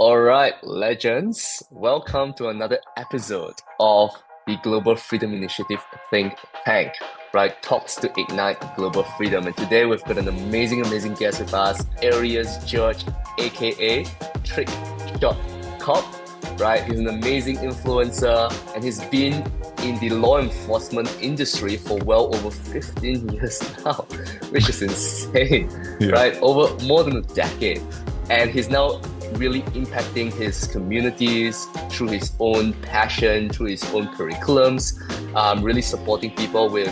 All right, legends, welcome to another episode of the Global Freedom Initiative think tank, right? Talks to ignite global freedom. And today we've got an amazing guest with us, Arius George, aka TrickShotCop, right? He's an amazing influencer and he's been in the law enforcement industry for well over 15 years now, which is insane, right? Over more than a decade. And he's now really impacting his communities through his own passion, through his own curriculums, really supporting people with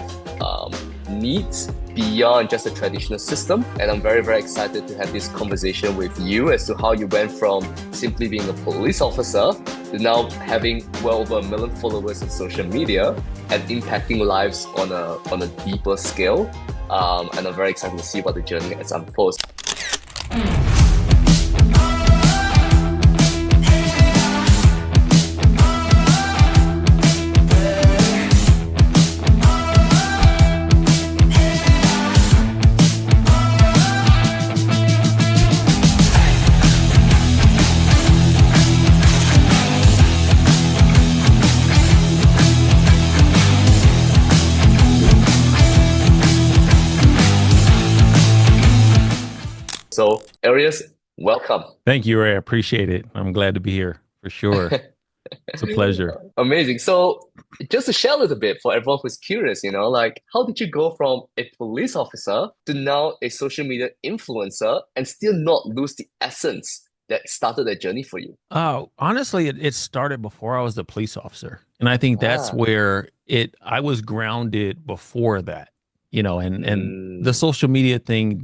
needs beyond just the traditional system. And I'm very excited to have this conversation with you as to how you went from simply being a police officer to now having well over 1 million followers on social media and impacting lives on a deeper scale. And I'm very excited to see what the journey has unfolds. So, Arius, welcome. Thank you, Ray. I appreciate it. I'm glad to be here for sure. It's a pleasure. Amazing. So, just to share a little bit for everyone who's curious, like how did you go from a police officer to now a social media influencer and still not lose the essence that started that journey for you? Honestly, it started before I was the police officer. And I think that's where I was grounded before that, and the social media thing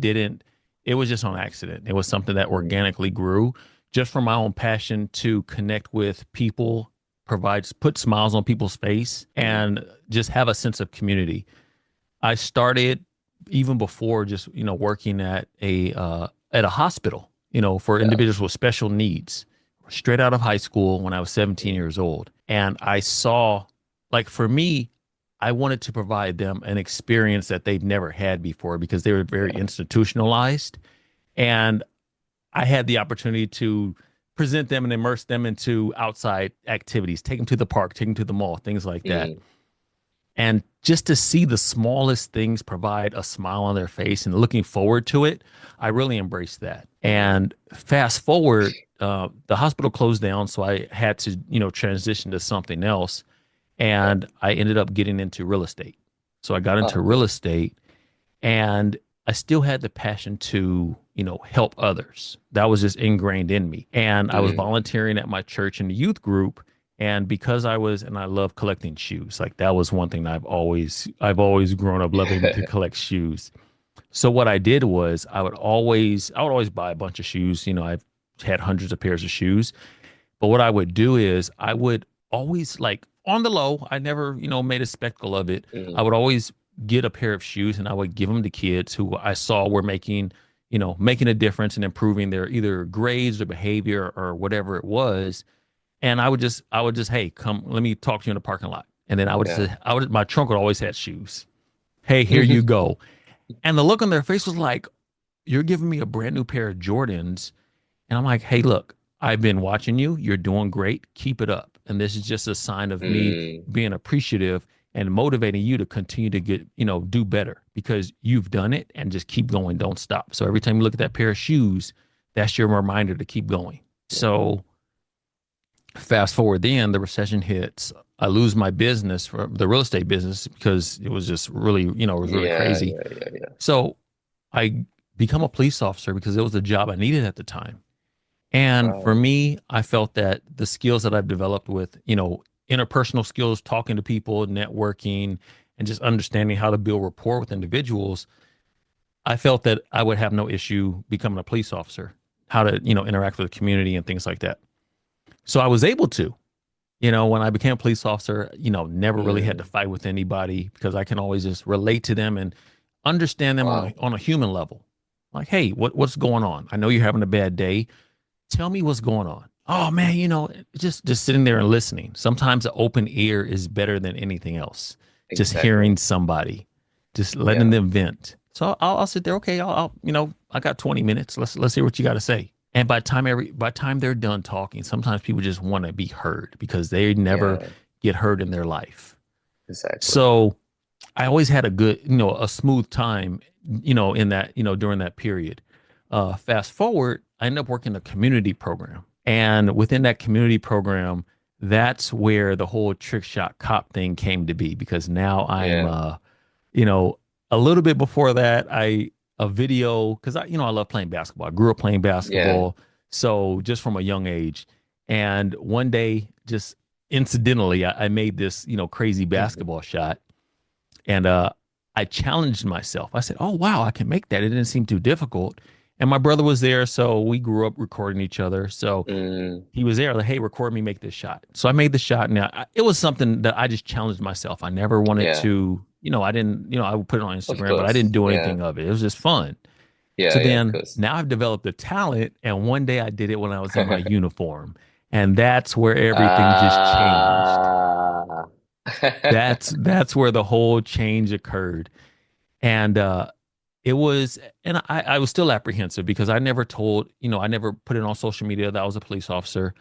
it was just on accident. It was something that organically grew just from my own passion to connect with people, put smiles on people's face, and just have a sense of community. I started even before just, working at a hospital, for individuals with special needs, straight out of high school when I was 17 years old. And I saw, like, for me, I wanted to provide them an experience that they'd never had before because they were very institutionalized. And I had the opportunity to present them and immerse them into outside activities, take them to the park, take them to the mall, things like that. And just to see the smallest things provide a smile on their face and looking forward to it, I really embraced that. And fast forward, the hospital closed down, so I had to, transition to something else. And I ended up getting into real estate. So I got into real estate and I still had the passion to, help others. That was just ingrained in me. And I was volunteering at my church in the youth group. And because I love collecting shoes. Like that was one thing that I've always grown up loving to collect shoes. So what I did was I would always buy a bunch of shoes. I've had hundreds of pairs of shoes. But what I would do is I would always, like, on the low, I never, made a spectacle of it. I would always get a pair of shoes and I would give them to kids who I saw were making a difference and improving their either grades or behavior or whatever it was. And I would just, hey, come, let me talk to you in the parking lot. And then my trunk would always have shoes. Hey, here you go. And the look on their face was like, you're giving me a brand new pair of Jordans. And I'm like, hey, look, I've been watching you. You're doing great. Keep it up. And this is just a sign of me being appreciative and motivating you to continue to get, do better because you've done it, and just keep going. Don't stop. So every time you look at that pair of shoes, that's your reminder to keep going. So fast forward, then the recession hits. I lose my business for the real estate business because it was just really, it was really crazy. So I become a police officer because it was the job I needed at the time. And for me, I felt that the skills that I've developed with, interpersonal skills, talking to people, networking, and just understanding how to build rapport with individuals, I felt that I would have no issue becoming a police officer, how to, interact with the community and things like that. So I was able to, when I became a police officer, never really had to fight with anybody because I can always just relate to them and understand them on a human level. Like, hey, what's going on? I know you're having a bad day. Tell me what's going on. Oh man, just sitting there and listening. Sometimes an open ear is better than anything else. Exactly. Just hearing somebody, just letting them vent. So I'll sit there. Okay, I got 20 minutes. Let's hear what you got to say. And by the time they're done talking, sometimes people just want to be heard because they never Yeah, get heard in their life. exactly. So I always had a good, a smooth time, in that, during that period. Fast forward, I ended up working a community program. And within that community program, that's where the whole trick shot cop thing came to be because now I'm, Yeah, you know, a little bit before that, a video, because I love playing basketball. I grew up playing yeah. basketball. So just from a young age. And one day, just incidentally, I made this, crazy basketball shot and I challenged myself. I said, "Oh wow, I can make that." It didn't seem too difficult. And my brother was there, so we grew up recording each other. So Mm, he was there, like, "Hey, record me, make this shot." So I made the shot. Now it was something that I just challenged myself. I never wanted yeah, to, I didn't, I would put it on of Instagram, but I didn't course. do Yeah, anything of it. It was just fun. So yeah, of then course. now I've developed a talent, and one day I did it when I was in my uniform, and that's where everything just changed. Ah. That's where the whole change occurred. And it was, and I was still apprehensive because I never told, I never put it on social media that I was a police officer.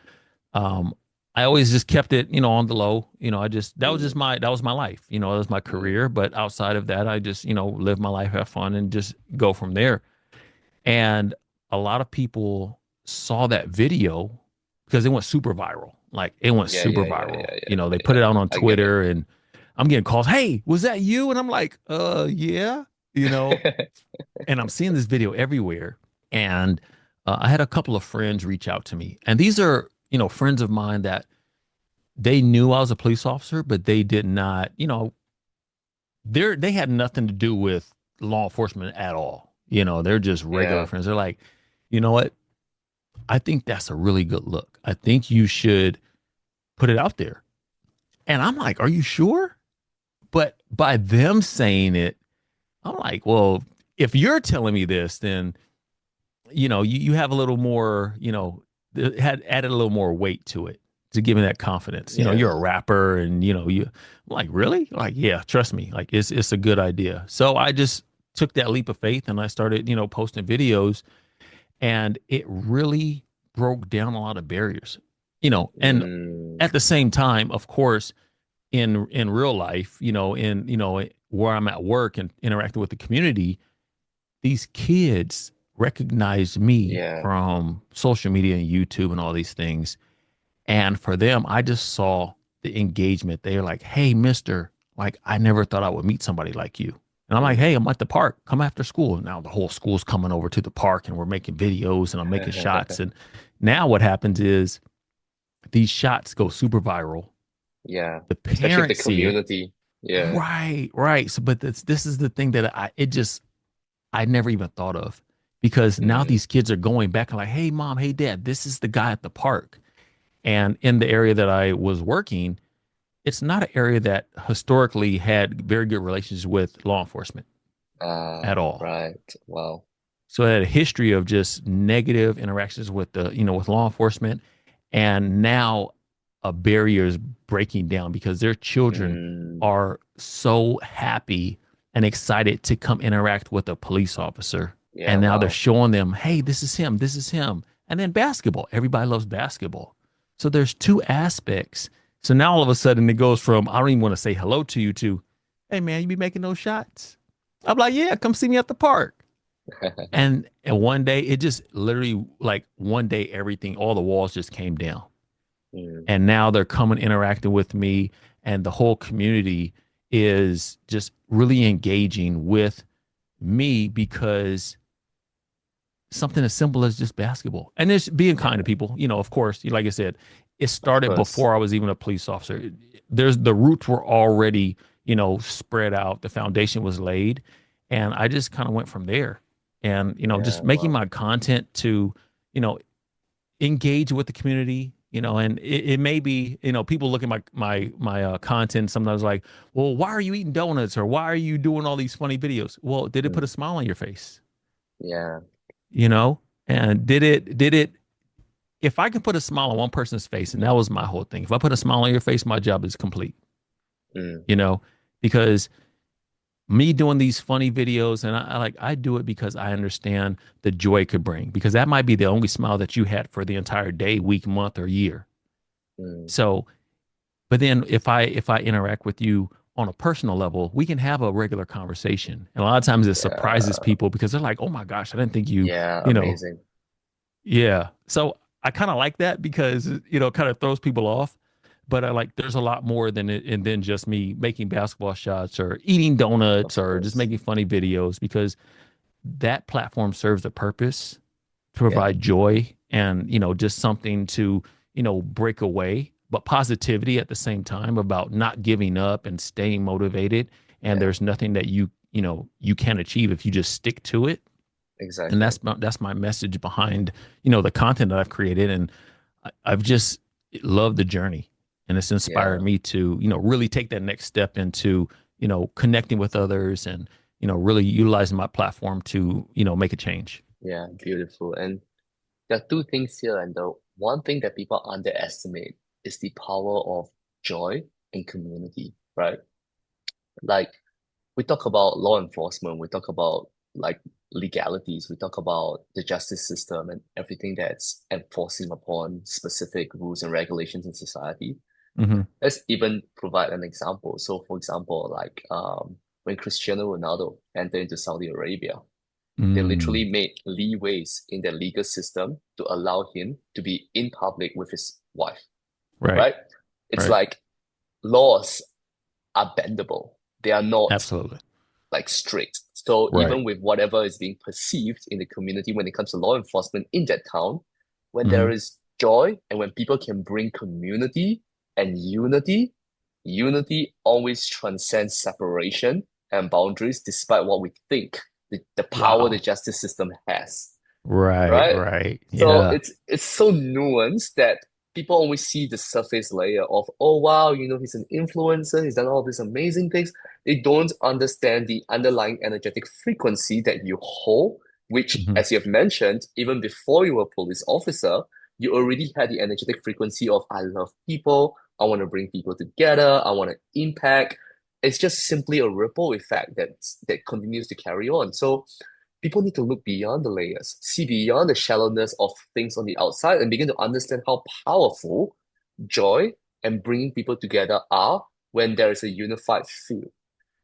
Um, I always just kept it, on the low. Mm, That was my life. That was my mm, career. But outside of that, I just, live my life, have fun, and just go from there. And a lot of people saw that video because it went super viral. Like it went yeah, super yeah, yeah, viral. yeah, yeah, They put yeah. it out on I get Twitter and I'm getting calls, "Hey, was that you?" And I'm like, yeah, you know, it. and I'm seeing this video everywhere. And I had a couple of friends reach out to me. And these are, friends of mine that they knew I was a police officer, but they did not, they had nothing to do with law enforcement at all. They're just regular Yeah. friends. They're like, "You know what? I think that's a really good look. I think you should put it out there." And I'm like, "Are you sure?" But by them saying it, I'm like, "Well, if you're telling me this, then you have a little more, it had added a little more weight to it to give me that confidence. You're a Yeah. rapper and I'm like, "Really?" Like, "Yeah, trust me. Like it's a good idea." So I just took that leap of faith and I started, posting videos and it really broke down a lot of barriers. And Mm, at the same time, of course, in real life, in where I'm at work and interacting with the community, these kids recognize me yeah. from social media and YouTube and all these things. And for them, I just saw the engagement. They're like, "Hey, mister, like, I never thought I would meet somebody like you." And I'm like, "Hey, Mm. I'm at the park. Come after school." Now the whole school's coming over to the park and we're making videos and I'm making shots. And now what happens is these shots go super viral. Yeah. The Especially with the parents see it. community. Yeah. Right, right. So, but this is the thing that I never even thought of because now Mm, these kids are going back and like, "Hey, mom, hey, dad, this is the guy at the park." And in the area that I was working, it's not an area that historically had very good relations with law enforcement at all. right. Wow. So it had a history of just negative interactions with with law enforcement. And now a barrier is breaking down because their children Mm, are so happy and excited to come interact with a police officer. yeah, And now they're wow. showing them, "Hey, this is him, this is him." And then basketball. Everybody loves basketball. So there's two aspects. So now all of a sudden it goes from, "I don't even want to say hello to you" to, "Hey man, you be making those shots?" I'm like, "Yeah, come see me at the park." And one day it just literally, like, one day everything, all the walls just came down. Mm, And now they're coming interacting with me and the whole community is just really engaging with me because something as simple as just basketball and it's being kind to yeah, people, of course, like I said, it of started course. before I was even a police officer. There's the roots were already, spread out. The foundation was laid. And I just kind of went from there. And, Yeah, just making wow. my content to, you know, engage with the community, and it may be, people look at my content sometimes like, "Well, why are you eating donuts?" or "Why are you doing all these funny videos?" Well, did it put a Mm, smile on your face? yeah. You know? And did it if I can put a smile on one person's face, and that was my whole thing. If I put a smile on your face, my job is complete, Mm, you know, because me doing these funny videos, and I do it because I understand the joy it could bring, because that might be the only smile that you had for the entire day, week, month, or year. Mm, So, but then if I interact with you on a personal level, we can have a regular conversation. And a lot of times it surprises yeah. people because they're like, "Oh my gosh, I didn't think you, Yeah. you know, Amazing. yeah." So I kind of like that because it kind of throws people off. But I like there's a lot more than it, and then just me making basketball shots or eating Of donuts or just course. making funny videos, because that platform serves a purpose to Yeah. provide joy and just something to break away, but positivity at the same time about not giving up and staying motivated. And Yeah. there's nothing that you can achieve if you just stick to it. And Exactly. that's my message behind the content that I've created. And I've just loved the journey, and it's inspired Yeah. me to really take that next step into connecting with others, and really utilizing my platform to make a change. Yeah. Beautiful. And there are two things here, and the one thing that people underestimate is the power of joy and community, right? Like we talk about law enforcement, we talk about like legalities, we talk about the justice system and everything that's enforcing upon specific rules and regulations in society. Hmm. Let's even provide an example. So, for example, like when Cristiano Ronaldo entered into Saudi Arabia, they literally Mm, made leeways in their legal system to allow him to be in public with his wife, right, right? It's right, like laws are bendable. They are not absolutely, like strict. So right. even with whatever is being perceived in the community when it comes to law enforcement in that town, when there Hmm. is joy and when people can bring community and unity, unity always transcends separation and boundaries despite what we think the power the Wow. justice system has, Right, right? right. So Yeah. it's so nuanced that people always see the surface layer of, oh wow, he's an influencer, he's done all these amazing things. They don't understand the underlying energetic frequency that you hold, which, Hmm. as you have mentioned, even before you were a police officer, you already had the energetic frequency of I love people, I want to bring people together, I want to impact. It's just simply a ripple effect that continues to carry on. So people need to look beyond the layers, see beyond the shallowness of things on the outside, and begin to understand how powerful joy and bringing people together are when there is a unified feel,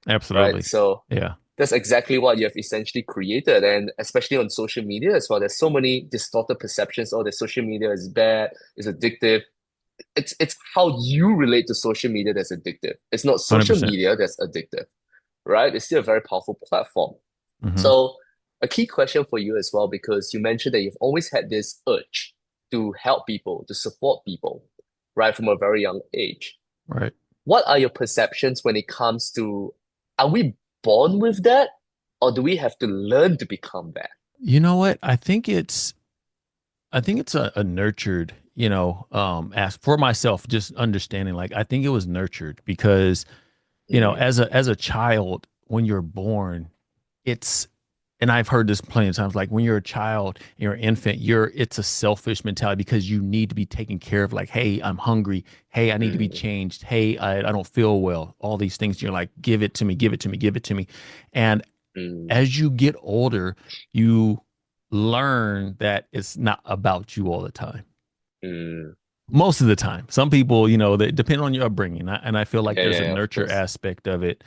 right? Absolutely. So Yeah. that's exactly what you have essentially created. And especially on social media as well, there's so many distorted perceptions. Oh, the social media is bad, it's addictive. It's how you relate to social media that's addictive. It's not social 100%. media that's addictive, right? It's still a very powerful platform. Hmm. So, a key question for you as well, because you mentioned that you've always had this urge to help people, to support people, right, from a very young age. Right. What are your perceptions when it comes to, are we born with that, or do we have to learn to become that? You know what? I think it's a nurtured, as for myself, just understanding, like, I think it was nurtured because, Mm, as a child, when you're born, it's and I've heard this plenty of times, like when you're a child, you're an infant, it's a selfish mentality because you need to be taken care of. Like, hey, I'm hungry. Hey, I need to be mm, changed. Hey, I don't feel well. All these things. You're like, give it to me, give it to me, give it to me. And mm, as you get older, you learn that it's not about you all the time. mm. Most of the time, some people, they depend on your upbringing, and I feel like Yeah, there's yeah, a yeah, of nurture course. aspect of it.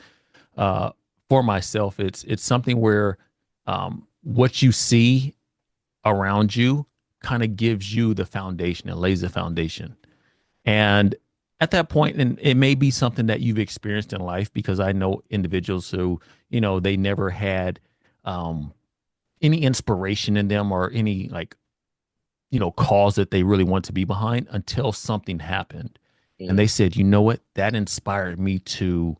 Uh, for myself, it's something where what you see around you kind of gives you the foundation. It lays the foundation, and at that point, and it may be something that you've experienced in life, because I know individuals who they never had um, any inspiration in them or any, like, cause that they really want to be behind until something happened. And they Mm, said, you know what, that inspired me to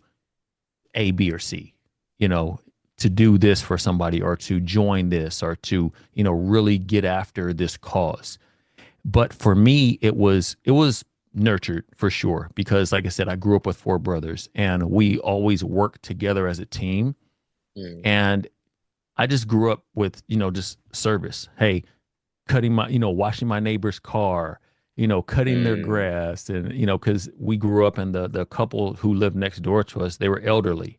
A, B, or C, you know, to do this for somebody, or to join this, or to, really get after this cause. But for me, it was nurtured for sure, because like I said, I grew up with four brothers and we always worked together as a team. mm, And I just grew up with, just service. Hey, washing my neighbor's car, cutting their mm, grass. And, because we grew up, and the couple who lived next door to us, they were elderly.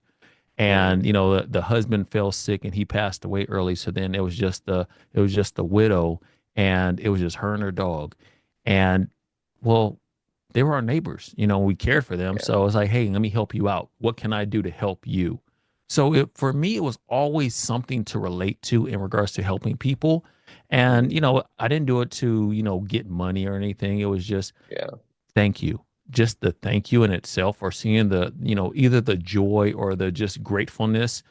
and Mm. the husband fell sick and he passed away early. So then it was just the widow, and it was just her and her dog, and well, they were our neighbors. We cared for them. Yeah. So I was like, hey, let me help you out. What can I do to help you? So for me, it was always something to relate to in regards to helping people. And, Mm. I didn't do it to, get money or anything. It was just Yeah. thank you. Just the thank you in itself, or seeing the, either the joy or the just gratefulness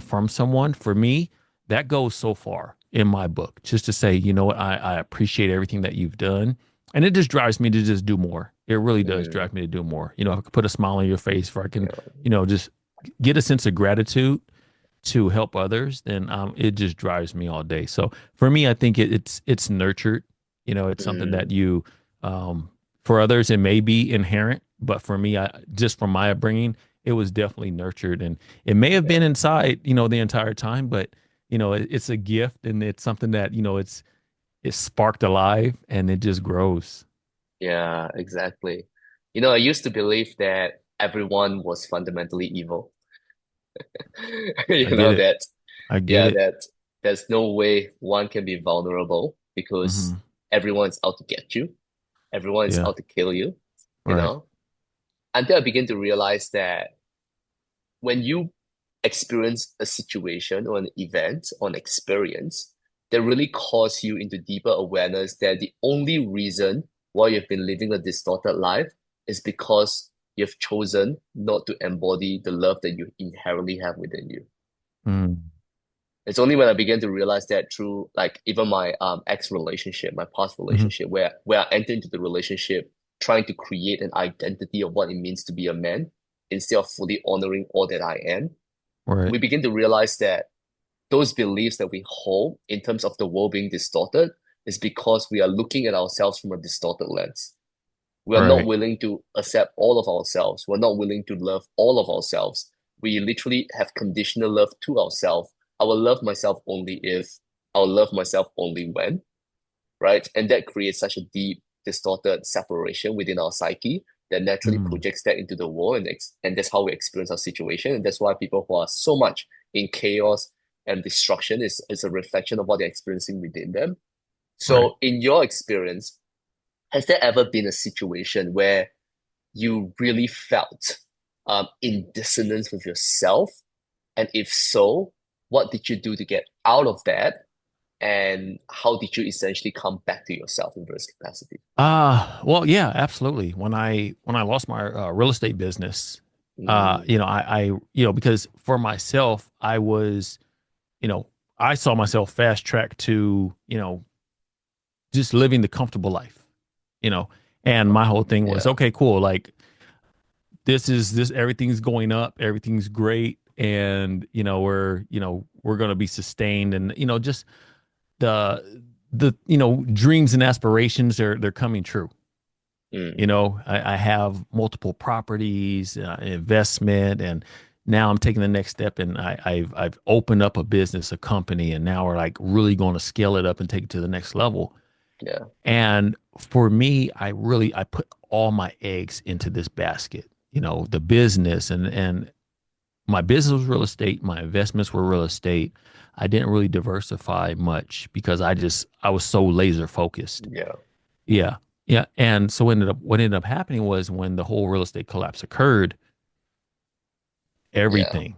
from someone. For me, that goes so far in my book, just to say, you know what, I appreciate everything that you've done. And it just drives me to just do more. It really does Mm. drive me to do more. If I could put a smile on your face, if I can, Yeah. just get a sense of gratitude to help others, then it just drives me all day. So for me, I think it's nurtured. It's something that Mm. you, um, for others, it may be inherent, but for me, I just from my upbringing, it was definitely nurtured, and it may have Yeah. been inside, the entire time, but it's a gift, and it's something that it's sparked alive, and it just grows. Yeah, exactly. I used to believe that everyone was fundamentally evil. I get it. That, I get yeah, it. that there's no way one can be vulnerable because Hmm. everyone's out to get you. Everyone is Yeah. out to kill you, you Right. know? Until I begin to realize that when you experience a situation or an event or an experience that really calls you into deeper awareness that the only reason why you've been living a distorted life is because you've chosen not to embody the love that you inherently have within you. Mm. It's only when I began to realize that through like even my ex relationship, my past Hmm. relationship, where I entered into the relationship trying to create an identity of what it means to be a man instead of fully honoring all that I am, Right. we begin to realize that those beliefs that we hold in terms of the world being distorted is because we are looking at ourselves from a distorted lens. We are not Right. willing to accept all of ourselves. We're not willing to love all of ourselves. We literally have conditional love to ourselves. I will love myself only if, I'll love myself only when, right? And that creates such a deep, distorted separation within our psyche that naturally Mm. projects that into the world, and that's how we experience our situation. And that's why people who are so much in chaos and destruction is a reflection of what they're experiencing within them. Right. So, in your experience, has there ever been a situation where you really felt in dissonance with yourself? And if so, what did you do to get out of that? And how did you essentially come back to yourself in various capacity? Well, yeah, absolutely. When I lost my real estate business, Mm. because for myself, I was, you know, I saw myself fast track to, just living the comfortable life, you know, and my whole thing was, Yeah, okay, cool. Like this, everything's going up, everything's great. And, we're going to be sustained, and, just the dreams and aspirations, they're coming true. mm, I have multiple properties, investment, and now I'm taking the next step, and I've opened up a business, a company, and now we're like really going to scale it up and take it to the next level. yeah, And for me, I put all my eggs into this basket, the business, and my business was real estate, my investments were real estate. I didn't really diversify much because I was so laser focused. yeah, Yeah. Yeah. And so what ended up happening was, when the whole real estate collapse occurred, yeah, everything,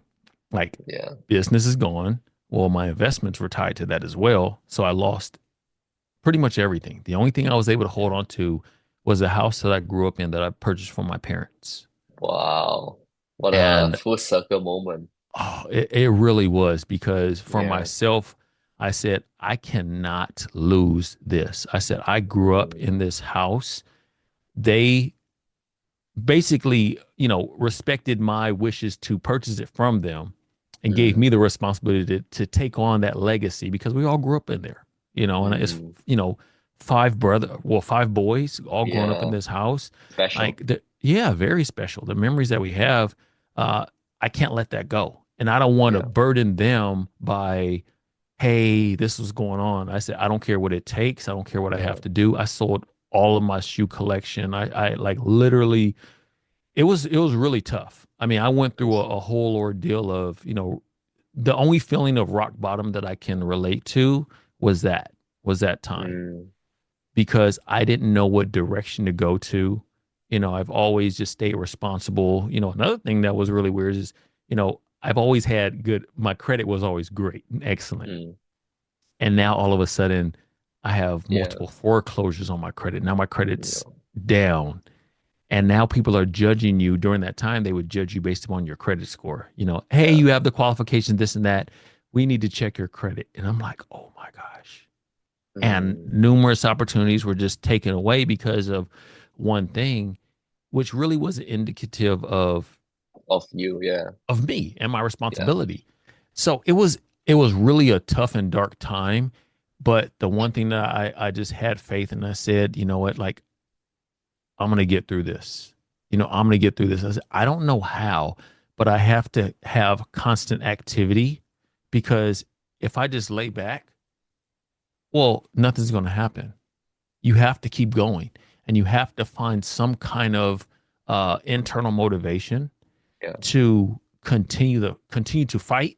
like, yeah. business is gone. Well, my investments were tied to that as well. So I lost pretty much everything. The only thing I was able to hold on to was the house that I grew up in, that I purchased from my parents. Wow. What a And full circle moment. oh, it really was, because for Yeah. myself, I said, I cannot lose this. I said, I grew up Mm, in this house. They basically, respected my wishes to purchase it from them, and gave mm, me the responsibility to take on that legacy, because we all grew up in there, and it's, mm. five boys all growing up in Yeah. this house. Special. Like, yeah, very special. The memories that we have, uh, I can't let that go. And I don't want to Yeah. burden them by, hey, this was going on. I said, I don't care what it takes. I don't care what I Yeah. have to do. I sold all of my shoe collection. I like literally, it was really tough. I mean, I went through a whole ordeal of, the only feeling of rock bottom that I can relate to was that time Mm, because I didn't know what direction to go to. I've always just stayed responsible. Another thing that was really weird is, I've always had my credit was always great and excellent. mm, And now all of a sudden I have yeah. multiple foreclosures on my credit. Now my credit's No. down. And now people are judging you during that time. They would judge you based upon your credit score. Hey, Yeah. you have the qualification, this and that. We need to check your credit. And I'm like, oh my gosh. And Mm, numerous opportunities were just taken away because of one thing, which really was indicative of you. Yeah. of me and my Yeah. responsibility. So it was really a tough and dark time. But the one thing that I just had faith and I said, you know what, like I'm gonna get through this. I'm gonna get through this. I said, I don't know how, but I have to have constant activity because if I just lay back, well, nothing's gonna happen. You have to keep going and you have to find some kind of internal motivation Yeah. to continue to fight,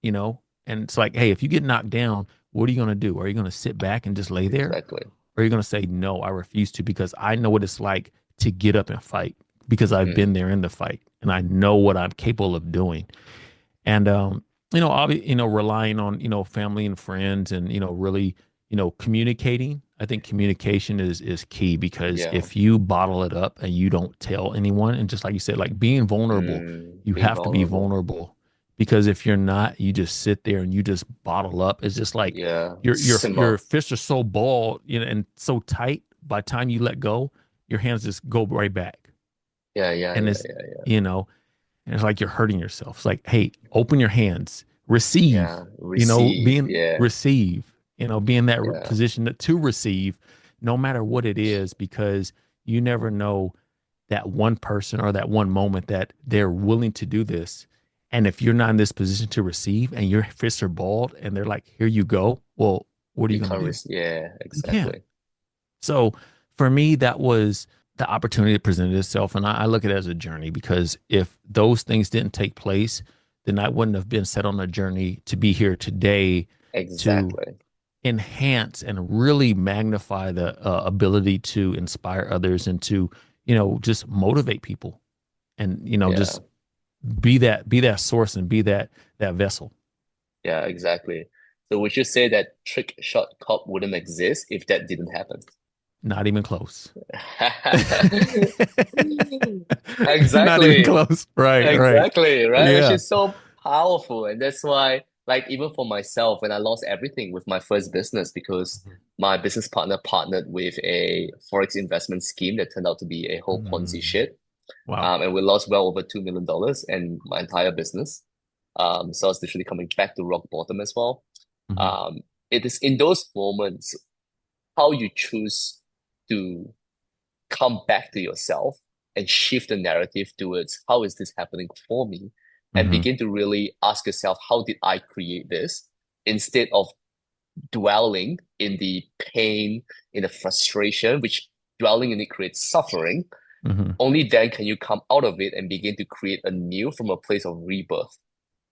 you know. And it's like, hey, if you get knocked down, what are you gonna do? Are you gonna sit back and just lay there? Exactly. Or are you gonna say, no, I refuse to because I know what it's like to get up and fight because I've Mm, been there in the fight and I know what I'm capable of doing. And relying on, family and friends and, really, communicating. I think communication is key because yeah. if you bottle it up and you don't tell anyone, and just like you said, like being vulnerable, you Being have to be vulnerable. vulnerable because if you're not, you just sit there and you just bottle up. It's just like Yeah. your Simmer. fists are so balled, and so tight. By the time you let go, your hands just go right back, Yeah. Yeah. and Yeah. it's Yeah. Yeah. you know and it's like you're hurting yourself. It's like, hey, open your hands, receive, Yeah. Receive. being Yeah. receive, be in that Yeah. position to receive no matter what it is, because you never know that one person or that one moment that they're willing to do this. And if you're not in this position to receive and your fists are balled and they're like, here you go, well, what are you You going to can't. do? Yeah. You can't. Exactly. So for me, that was the opportunity that presented itself. And I look at it as a journey because if those things didn't take place, then I wouldn't have been set on a journey to be here today to Exactly. enhance and really magnify the ability to inspire others and to, just motivate people and, Yeah. just be that source and be that vessel. Yeah. Exactly. So would you say that Trick Shot Cop wouldn't exist if that didn't happen? Not even close. Not even Exactly. close. Right, right. Exactly, right? Which Yeah. is so powerful. And that's why, like, even for myself, when I lost everything with my first business because my business partner partnered with a Forex investment scheme that turned out to be a whole Ponzi Mm. shit. Wow. And we lost well over $2 million and my entire business. So I was literally coming back to rock bottom as well. Mhm. Um, it is in those moments how you choose to come back to yourself and shift the narrative towards how is this happening for me and Mhm. begin to really ask yourself, how did I create this? Instead of dwelling in the pain, in the frustration, which dwelling in it creates suffering. Mhm. Only then can you come out of it and begin to create anew from a place of rebirth,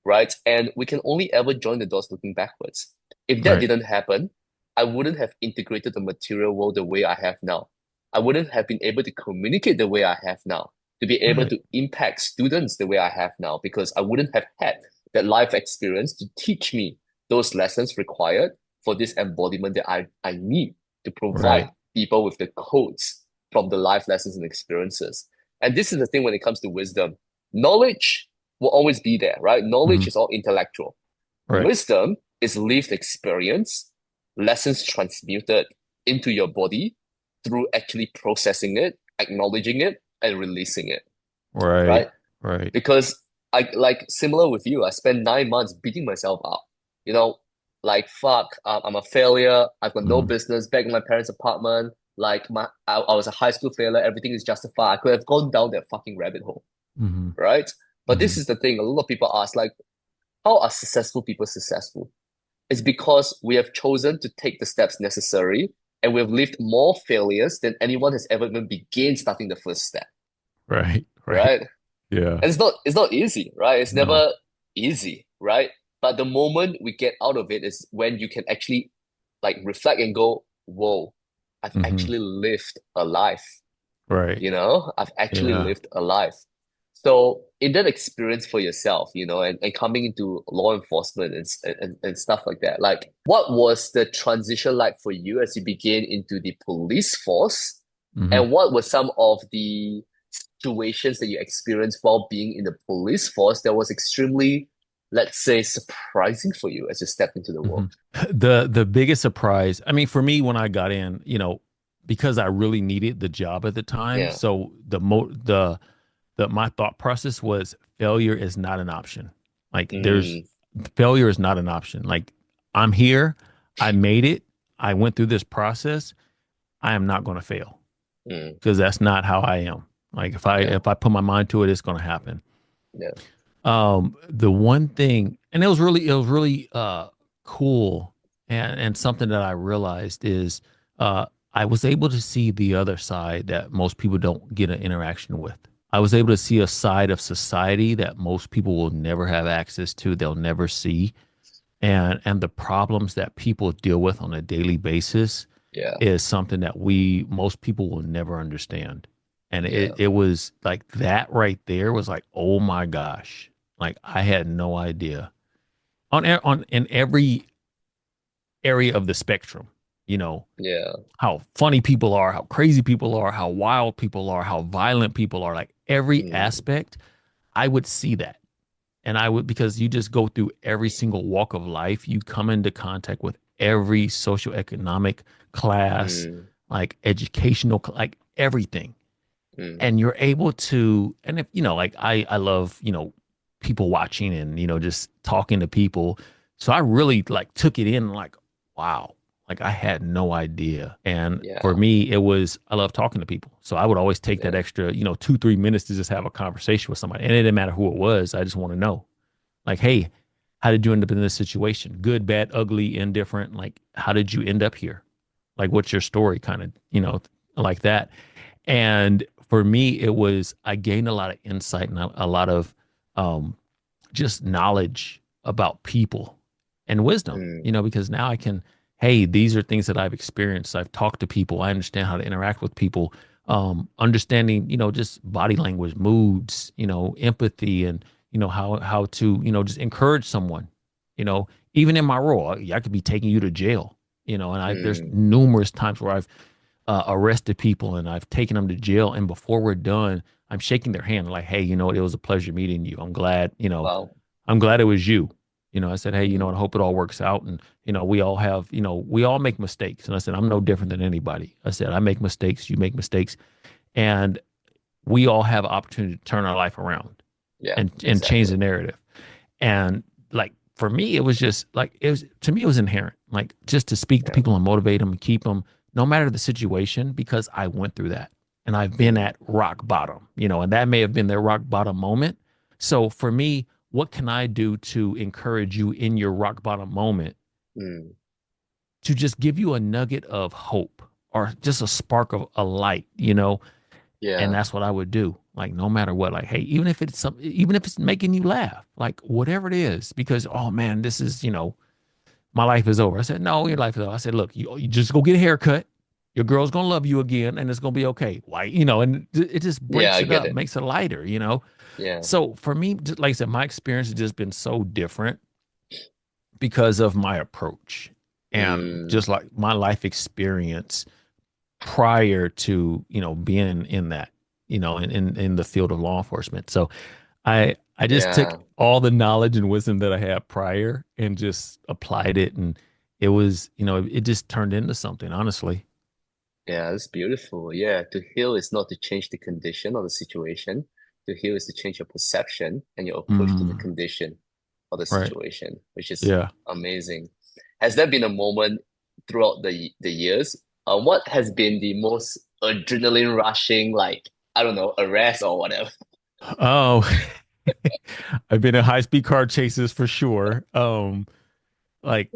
right? And we can only ever join the dots looking backwards. If that Right. didn't happen, I wouldn't have integrated the material world the way I have now. I wouldn't have been able to communicate the way I have now, to be able Right. to impact students the way I have now, because I wouldn't have had that life experience to teach me those lessons required for this embodiment that I need to provide Right. people with the codes from the life lessons and experiences. And this is the thing when it comes to wisdom. Knowledge will always be there, right? Knowledge Mhm. is all intellectual. Right. Wisdom is lived experience, lessons transmuted into your body through actually processing it, acknowledging it, and releasing it, Right. right? Right. Because I like similar with you, I spent 9 months beating myself up, you know, like fuck, I'm a failure. I've got no Mhm. business back in my parents' apartment. Like I was a high school failure. Everything is justified. I could have gone down that fucking rabbit hole, Mhm. right? But this Mhm. is the thing. A lot of people ask, like, how are successful people successful? It's because we have chosen to take the steps necessary and we have lived more failures than anyone has ever even begun starting the first step. Right. Right. right? Yeah. And it's not easy, right? It's No. never easy, right? But the moment we get out of it is when you can actually like reflect and go, whoa, I've Hmm. actually lived a life, Right. I've actually Yeah. lived a life. So in that experience for yourself, and coming into law enforcement and stuff like that, like what was the transition like for you as you began into the police force? Hmm. And what were some of the situations that you experienced while being in the police force that was extremely, let's say, surprising for you as you stepped into the Hmm. world? The biggest surprise, I mean, for me when I got in, because I really needed the job at the time, Yeah. so the my thought process was failure is not an option. Like there's Mm, failure is not an option. Like I'm here, I made it, I went through this process, I am not going to fail mm, because that's not how I am. Like yeah. if I put my mind to it, it's going to happen. Yeah. The one thing, and it was really cool, and something that I realized is I was able to see the other side that most people don't get an interaction with. I was able to see a side of society that most people will never have access to, they'll never see, and the problems that people deal with on a daily basis Yeah. is something that we most people will never understand. And it Yeah. it was like that right there was like, oh my gosh. Like I had no idea. On in every area of the spectrum, you know, Yeah. how funny people are, how crazy people are, how wild people are, how violent people are, like every Mm, aspect, I would see that. And I would, because you just go through every single walk of life, you come into contact with every socioeconomic class, mm, like educational, like everything. mm, And you're able to, and if, like I love, people watching and, just talking to people. So I really like took it in like, wow, like I had no idea. And for yeah. me, it was, I love talking to people. So I would always take that Yeah. extra, 2, 3 minutes to just have a conversation with somebody. And it didn't matter who it was. I just want to know. Like, hey, how did you end up in this situation? Good, bad, ugly, indifferent. Like, how did you end up here? Like, what's your story? Kind of, like that. And for me, it was, I gained a lot of insight and a lot of um, just knowledge about people and wisdom, Mm, because now I can, hey, these are things that I've experienced. I've talked to people. I understand how to interact with people. Understanding, just body language, moods, empathy, and how to, just encourage someone. You know, Even in my role, I could be taking you to jail. And there's mm, numerous times where I've arrested people and I've taken them to jail, and before we're done, I'm shaking their hand like, hey, what? It was a pleasure meeting you. I'm glad, wow. I'm glad it was you. I said, hey, Mm, I hope it all works out. And, we all have, we all make mistakes. And I said, I'm no different than anybody. I said, I make mistakes, you make mistakes. And we all have opportunity to turn our life around yeah, and change exactly. the narrative. And like, for me, it was just like, to me, it was inherent. Like just to speak to Yeah. people and motivate them and keep them, no matter the situation, because I went through that and I've been Mm, at rock bottom, and that may have been their rock bottom moment. So for me, what can I do to encourage you in your rock bottom moment mm, to just give you a nugget of hope or just a spark of a light, And yeah. that's what I would do. Like no matter what, like, hey, even if it's making you laugh, like whatever it is, because oh man, this is, my life is over. I said, no, your life is over. I said, look, you just go get a haircut. Your girl's gonna love you again, and it's gonna be okay. Why, and it just Yeah, breaks I it get up, it. makes it lighter. Yeah. So for me, like I said, my experience has just been so different because of my approach and Mm, just like my life experience prior to being in that in the field of law enforcement. So I just took yeah. all the knowledge and wisdom that I had prior and just applied it, and it was it just turned into something, honestly. Yeah, that's beautiful. Yeah, to heal is not to change the condition or the situation. To heal is to change your perception and your approach to the Mm, condition or the right. situation, which is Yeah. amazing. Has there been a moment throughout the years? What has been the most adrenaline rushing, like, I don't know, arrest or whatever? Oh, I've been in high speed car chases for sure. Like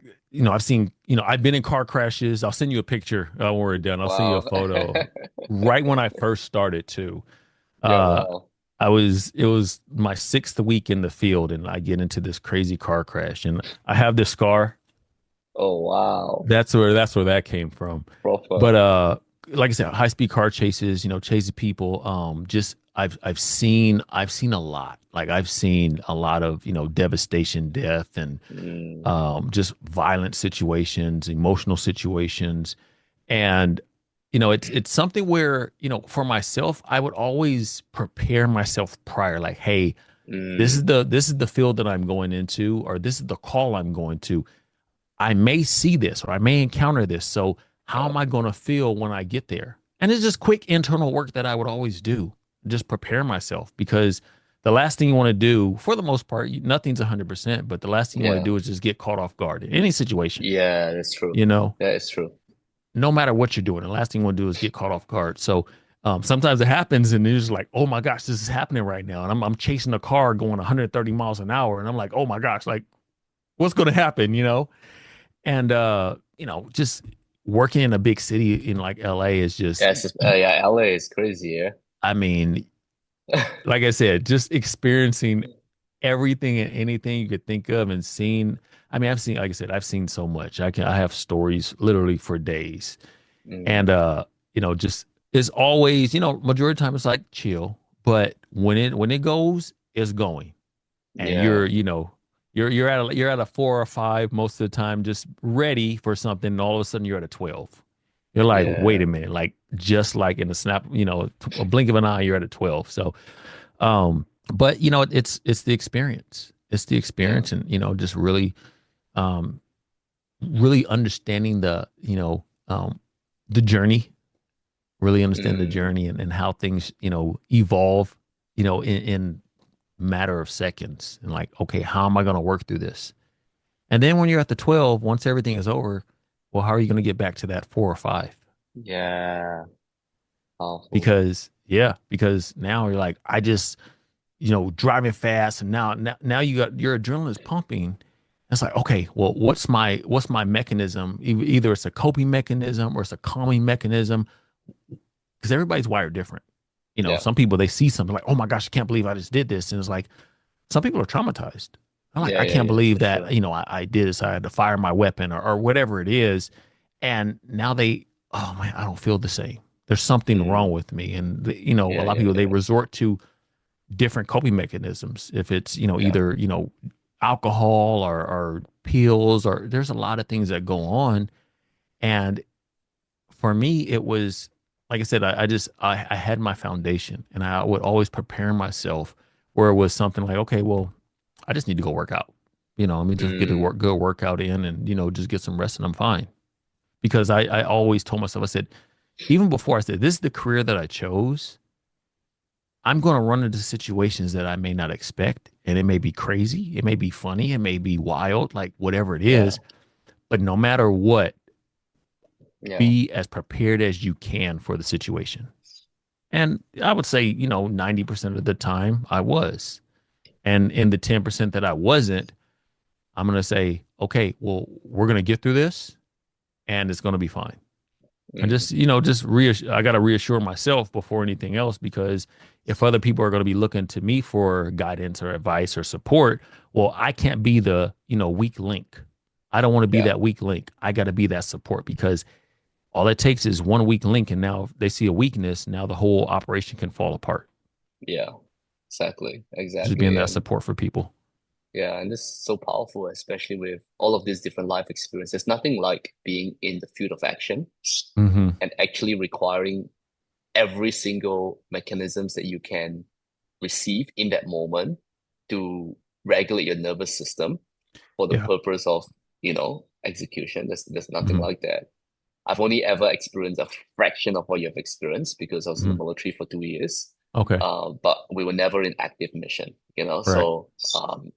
I've seen I've been in car crashes. I'll send you a picture when we're done. I'll send you a Wow. photo right when I first started too. Yeah, Uh, wow. it was my sixth week in the field and I get into this crazy car crash and I have this scar. Oh wow. That's where that came from. Proper. But like I said, high speed car chases, chasing people. Just I've seen a lot. Like I've seen a lot of, devastation, death, and Mm, just violent situations, emotional situations. And, it's something where, for myself, I would always prepare myself prior, like, hey, mm, this is the field that I'm going into, or this is the call I'm going to. I may see this or I may encounter this. So how yeah. am I going to feel when I get there? And it's just quick internal work that I would always do, just prepare myself because the last thing you want to do, for the most part, nothing's 100%, but the last thing you want to Yeah. do is just get caught off guard in any situation, Yeah, that's true. you know, That is true. no matter what you're doing. The last thing you want to do is get caught off guard. So sometimes it happens and you're just like, oh my gosh, this is happening right now. And I'm chasing a car going 130 miles an hour. And I'm like, oh my gosh, like what's going to happen? And just working in a big city in like LA is just Yes, yeah, LA is crazy, yeah. I mean, like I said, just experiencing everything and anything you could think of and seen. I mean, I've seen, like I said, I've seen so much. I have stories literally for days. And Mm, just it's always, majority of the time it's like chill, but when it goes, it's going. And yeah. you're at a 4 or 5 most of the time, just ready for something. And all of a sudden you're at a 12. You're like, wait a Yeah. minute, like just like in a snap, a blink of an eye, you're at a 12. So, but it's the experience. It's the Yeah. experience, and just um, really understanding the journey, really understand the Mm, journey and how things, evolve, in matter of seconds, and like, okay, how am I going to work through this? And then when you're at the 12, once everything is over, well, how are you going to get back to that 4 or 5? yeah. Powerful. Because now you're like, I just, driving fast. And now you got your adrenaline is pumping. It's like, okay, well, what's my mechanism? Either it's a coping mechanism or it's a calming mechanism because everybody's wired different. Yeah. Some people, they see something like, oh my gosh, I can't believe I just did this. And it's like, some people are traumatized. I'm like, Yeah, I yeah, can't yeah, believe for that, sure. I did this. I had to fire my weapon or whatever it is. And now oh man, I don't feel the same. There's something wrong Mm, with me. And, a yeah, lot of yeah, people, they yeah. resort to different coping mechanisms. If it's, Yeah. either, alcohol or pills, or there's a lot of things that go on. And for me, it was, like I said, I had my foundation and I would always prepare myself where it was something like, okay, well, I just need to go work out. Let me just get a Mm, good workout in and, just get some rest and I'm fine. Because I always told myself, I said, even before I said, this is the career that I chose, I'm going to run into situations that I may not expect. And it may be crazy. It may be funny. It may be wild, like whatever it yeah. is. But no matter what, Yeah. be as prepared as you can for the situation. And I would say, 90% of the time I was. And in the 10% that I wasn't, I'm going to say, okay, well, we're going to get through this and it's going to be fine. And Mm, just, I got to reassure myself before anything else, because if other people are going to be looking to me for guidance or advice or support, well, I can't be the, weak link. I don't want to be yeah. that weak link. I got to be that support, because all it takes is one weak link. And now if they see a weakness, now the whole operation can fall apart. Yeah. Exactly. Just being Exactly. that And support for people. yeah, and this is so powerful, especially with all of these different life experiences. Nothing like being in the field of action Hmm. and actually requiring every single mechanisms that you can receive in that moment to regulate your nervous system for the Yeah. purpose of, execution. There's nothing Hmm. like that. I've only ever experienced a fraction of what you have experienced because I was in the Hmm. military for 2 years. Okay. But we were never in active mission, Right. so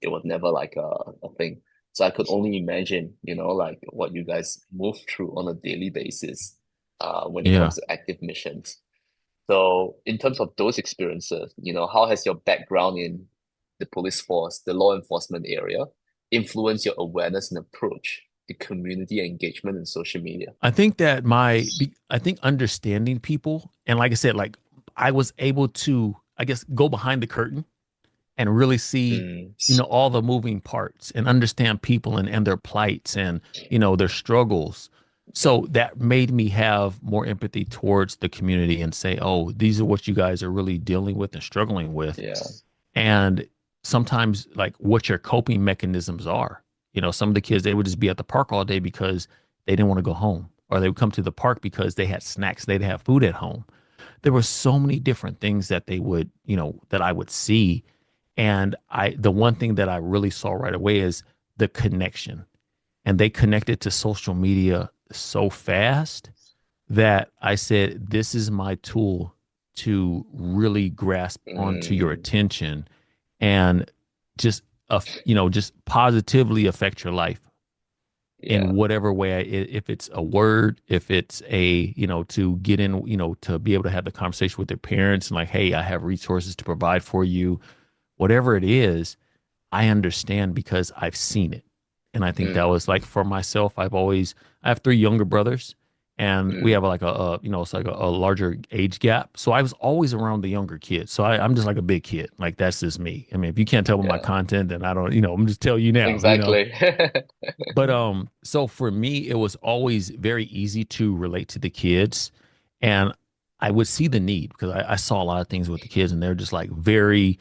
it was never like a thing. So I could only imagine, like what you guys move through on a daily basis when it Yeah. comes to active missions. So in terms of those experiences, how has your background in the police force, the law enforcement area, influenced your awareness and approach to community engagement and social media? I think I think understanding people, and like I said, like I was able to I guess, go behind the curtain and really see, Mm. all the moving parts and understand people and their plights and, their struggles. So that made me have more empathy towards the community and say, oh, these are what you guys are really dealing with and struggling with. Yeah. And sometimes like what your coping mechanisms are. Some of the kids, they would just be at the park all day because they didn't want to go home, or they would come to the park because they had snacks, they'd have food at home. There were so many different things that they would, that I would see. And the one thing that I really saw right away is the connection. And they connected to social media so fast that I said, this is my tool to really grasp onto your Mm. attention and just, just positively affect your life Yeah. in whatever way. If it's a word, if it's to get in, to be able to have the conversation with their parents and like, hey, I have resources to provide for you, whatever it is, I understand because I've seen it. And I think that Mm. was like for myself, I have three younger brothers, and we Mm. have like it's like a larger age gap. So I was always around the younger kids. So I'm just like a big kid. Like that's just me. I mean, if you can't tell by my Yeah. content, then I don't, I'm just telling you now. Exactly. But so for me, it was always very easy to relate to the kids, and I would see the need because I saw a lot of things with the kids, and they're just like very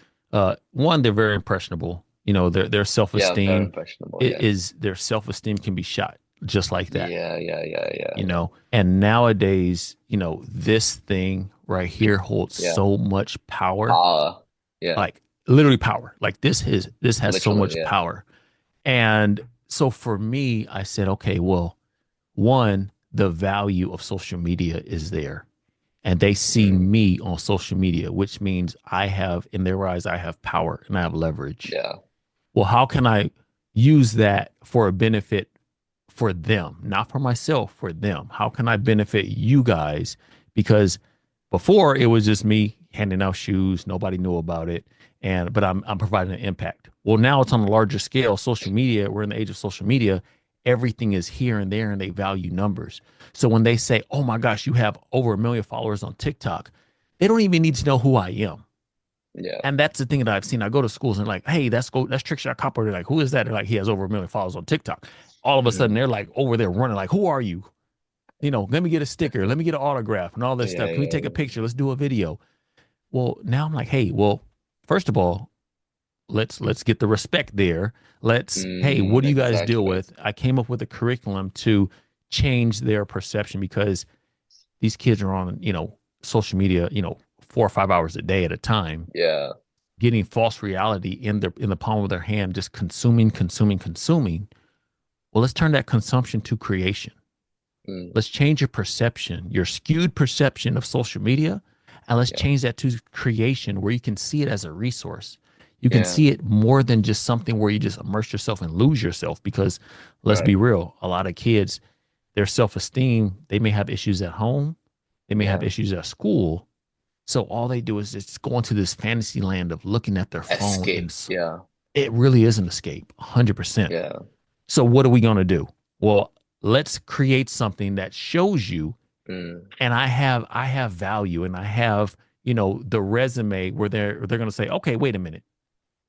one, they're very impressionable. Their Yeah, very self-esteem impressionable. Yeah. is their self-esteem can be shot just like that. Yeah, yeah, yeah, yeah. And nowadays, this thing right here holds Yeah. so much power, Yeah. like literally power. Like this has so Literally, much yeah. power. And so for me, I said, okay, well, one, the value of social media is there. And they see Mm. me on social media, which means I have, in their eyes, I have power and I have leverage. Yeah. Well, how can I use that for a benefit for them, not for myself, for them? How can I benefit you guys? Because before it was just me handing out shoes, nobody knew about it, but I'm providing an impact. Well, now it's on a larger scale. Social media, we're in the age of social media. Everything is here and there, and they value numbers. So when they say, "Oh my gosh, you have over 1 million followers on TikTok," they don't even need to know who I am. Yeah. And that's the thing that I've seen. I go to schools and like, hey, that's TrickShotCop. They're like, who is that? They're like, he has over 1 million followers on TikTok. All of a sudden, Mm. they're like over there running, like, who are you? Let me get a sticker. Let me get an autograph and all this Yeah, stuff. Can we take yeah, a picture? Let's do a video. Well, now I'm like, hey, well, first of all, let's get the respect there. Hey, what do you guys deal exactly. with? I came up with a curriculum to change their perception because these kids are on, social media, 4 or 5 hours a day at a time, Yeah. getting false reality in the palm of their hand, just consuming, consuming, consuming. Well, let's turn that consumption to creation. Mm. Let's change your perception, your skewed perception of social media, and let's Yeah. change that to creation where you can see it as a resource. You can Yeah. see it more than just something where you just immerse yourself and lose yourself. Because let's be Right. real, a lot of kids, their self-esteem, they may have issues at home, they may have Yeah. issues at school. So all they do is just go into this fantasy land of looking at their phone, Escape. and Yeah. it really is an escape, 100%. Yeah. So what are we going to do? Well, let's create something that shows you, Mm. and I have value, and I have, the resume where they're going to say, okay, wait a minute.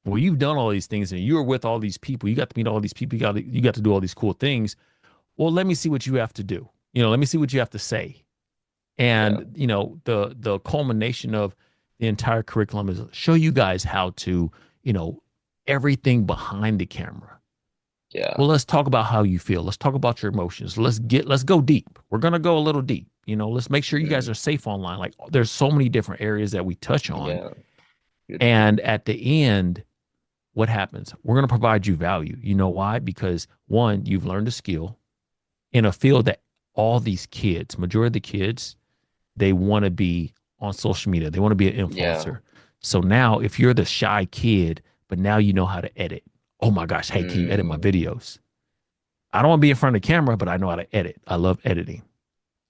Well, you've done all these things and you're with all these people. You got to meet all these people. You got to do all these cool things. Well, let me see what you have to do. Let me see what you have to say. Yeah. And, the culmination of the entire curriculum is show you guys how to, everything behind the camera. Yeah. Well, let's talk about how you feel. Let's talk about your emotions. Let's go deep. We're going to go a little deep. Let's make sure you guys Mm. are safe online. Like there's so many different areas that we touch on. Yeah. Beautiful. And at the end, what happens? We're going to provide you value. You know why? Because one, you've learned a skill in a field that all these kids, majority of the kids, they want to be on social media. They want to be an Yeah. influencer. So now if you're the shy kid, but now you know how to edit. Oh my gosh, hey, can you edit my Mm. videos? I don't want to be in front of the camera, but I know how to edit. I love editing.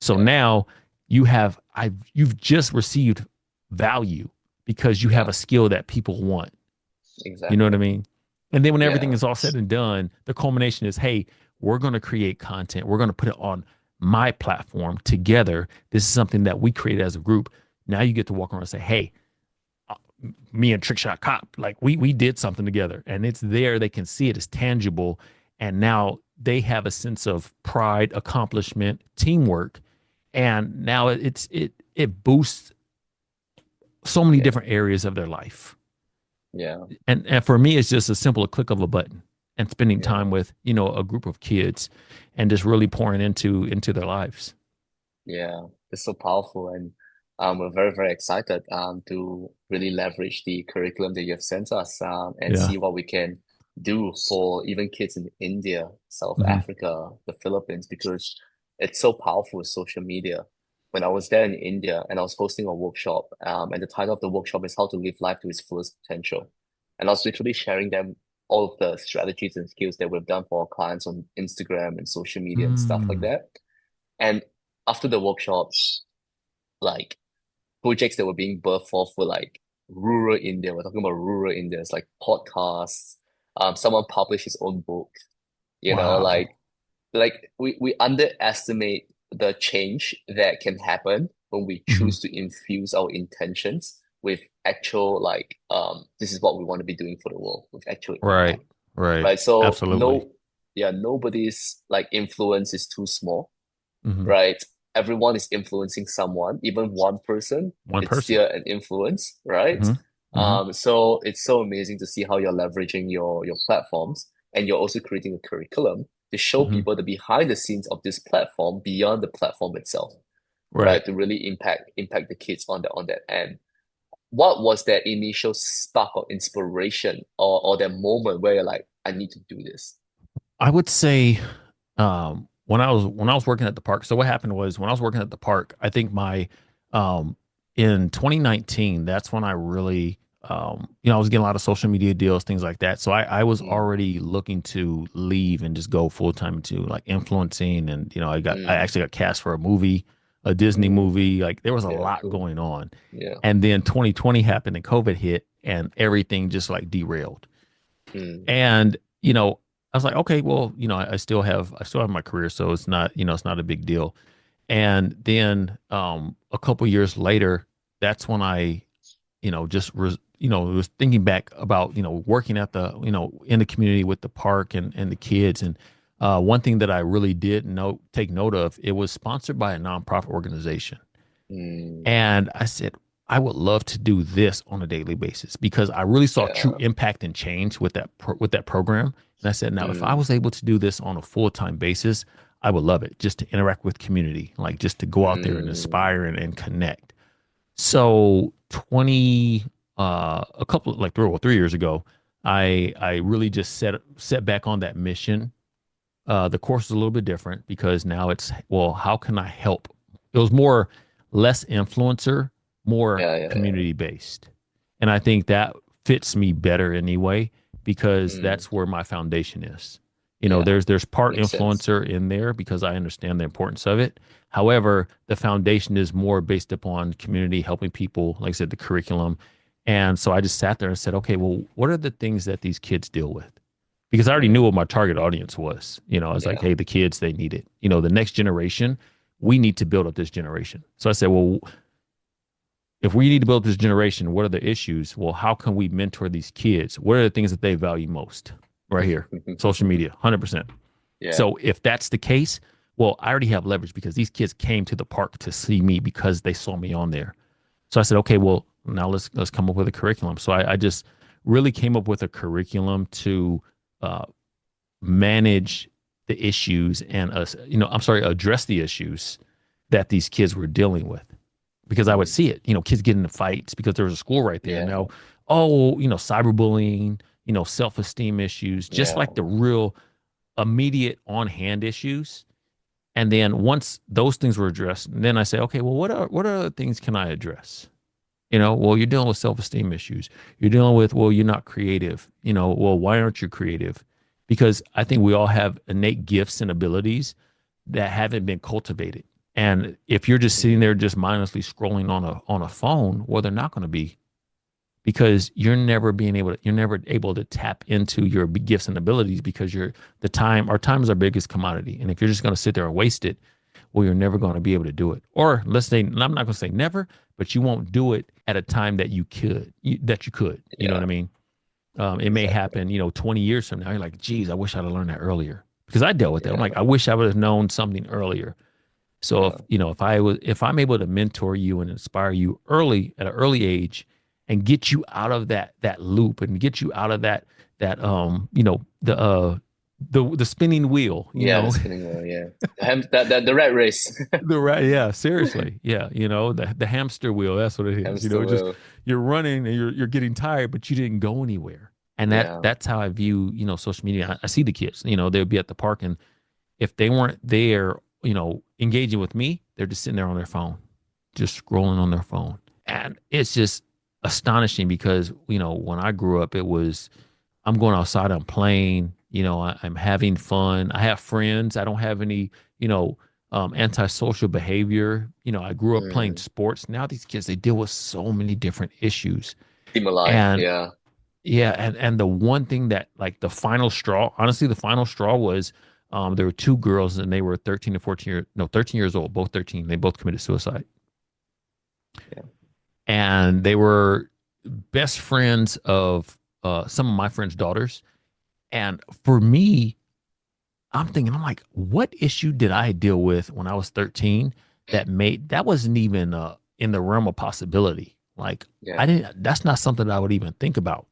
So Yeah. now you've just received value because you have Yeah. a skill that people want. Exactly. You know what I mean? And then when everything Yeah. is all said and done, the culmination is, hey, we're going to create content. We're going to put it on my platform together. This is something that we created as a group. Now you get to walk around and say, hey, me and TrickShotCop, like we did something together, and it's there. They can see it. It's tangible, and now they have a sense of pride, accomplishment, teamwork, and now it boosts so many Yeah. different areas of their life. Yeah. And for me, it's just a simple click of a button and spending Yeah. time with, a group of kids and just really pouring into their lives. Yeah, it's so powerful, and we're very, very excited to really leverage the curriculum that you have sent us and Yeah. see what we can do for even kids in India, South Hmm. Africa, the Philippines, because it's so powerful with social media. When I was there in India and I was hosting a workshop, and the title of the workshop is How to Live Life to Its Fullest Potential. And I was literally sharing them all of the strategies and skills that we've done for our clients on Instagram and social media and stuff like Mm. that. And after the workshops, like projects that were being birthed forth were like rural India. We're talking about rural India. It's like podcasts. Someone published his own book. You know, Wow. like we underestimate the change that can happen when we Hmm. choose to infuse our intentions with actual this is what we want to be doing for the world with actual Right. impact. Right. Right. So Absolutely. nobody's like influence is too small, Hmm. right? Everyone is influencing someone, even one person, One it's person. still an influence, right? Hmm. Hmm. So it's so amazing to see how you're leveraging your platforms, and you're also creating a curriculum to show Hmm. people the behind the scenes of this platform beyond the platform itself, Right. right? To really impact the kids on that end. What was that initial spark of inspiration or that moment where you're like, I need to do this? I would say when I was working at the park. So what happened was when I was working at the park, I think my in 2019, that's when I really I was getting a lot of social media deals, things like that. So I was Mm, already looking to leave and just go full time into like influencing, and I mm, actually got cast for a movie, a Disney mm. movie. Like there was a Yeah, lot cool. going on. Yeah. And then 2020 happened and COVID hit and everything just like derailed. Mm, And, I was like, okay, well, I still have my career, so it's not a big deal. And then a couple years later, that's when I, was thinking back about, working at in the community with the park and the kids. And one thing that I really did take note of, it was sponsored by a nonprofit organization. mm. And I said, I would love to do this on a daily basis because I really saw true Yeah. impact and change with that program. And I said, now if I Mm, was able to do this on a full-time basis, I would love it just to interact with community, like just to go out there and mm, inspire and connect. So a couple like 3 years ago, I really just set back on that mission. The course is a little bit different because now it's, well, how can I help? It was more less influencer, more yeah, yeah, yeah. community based. And I think that fits me better anyway because Mm, that's where my foundation is. yeah. There's part Makes sense. influencer in there because I understand the importance of it. However, the foundation is more based upon community, helping people, like I said, the curriculum. And so I just sat there and said, okay, well, what are the things that these kids deal with? Because I already knew Mm, what my target audience was. I was like, yeah. hey, the kids, they need it. The next generation, we need to build up this generation. So I said, well, if we need to build this generation, what are the issues? Well, how can we mentor these kids? What are the things that they value most? Right here, social media, 100%. Yeah. So if that's the case, well, I already have leverage because these kids came to the park to see me because they saw me on there. So I said, okay, well, now let's come up with a curriculum. So I just really came up with a curriculum to uh, manage the issues and address the issues that these kids were dealing with. Because I would Mm, see it, kids get into fights because there was a school right there. yeah. Now, oh, cyberbullying, self-esteem issues, just Yeah. like the real immediate on-hand issues. And then once those things were addressed, then I say, okay, well, what other things can I address? Well, you're dealing with self-esteem issues. You're dealing with, well, you're not creative. Well, why aren't you creative? Because I think we all have innate gifts and abilities that haven't been cultivated. And if you're just sitting Mm, there just mindlessly scrolling on a phone, well, they're not going to be because you're never able to tap into your gifts and abilities because our time is our biggest commodity. And if you're just going to sit there and waste it, well, you're never going to be able to do it. Or let's say, I'm not going to say never, but you won't do it at a time that you could, you know what Yeah. I mean? It may Exactly. happen, 20 years from now. You're like, geez, I wish I'd have learned that earlier because I dealt with that. I'm like, Yeah. I wish I would have known something earlier. So Yeah. if I'm able to mentor you and inspire you early at an early age and get you out of that loop and get you out of the spinning wheel, Yeah, the spinning wheel. Yeah. The rat race. the right, yeah, seriously. Yeah, the hamster wheel, that's what it is. Hamster Just wheel. you're running and you're getting tired, but you didn't go anywhere. And Yeah. that's how I view, social media. I see the kids, they'll be at the park, and if they weren't there, engaging with me, they're just sitting there on their phone, just scrolling on their phone. And it's just astonishing because, when I grew up, it was I'm going outside, I'm playing, I'm having fun. I have friends. I don't have any, antisocial behavior. I grew up playing Mm. sports. Now these kids, they deal with so many different issues. Stimuli. And Yeah. yeah, and the one thing that, like, the final straw, honestly, the final straw was, there were two girls and they were 13 to 14 years, no, 13 years old, both 13. They both committed suicide. Yeah. And they were best friends of some of my friends' daughters. And for me, I'm like, what issue did I deal with when I was 13 that wasn't even in the realm of possibility? Like, Yeah. that's not something that I would even think about.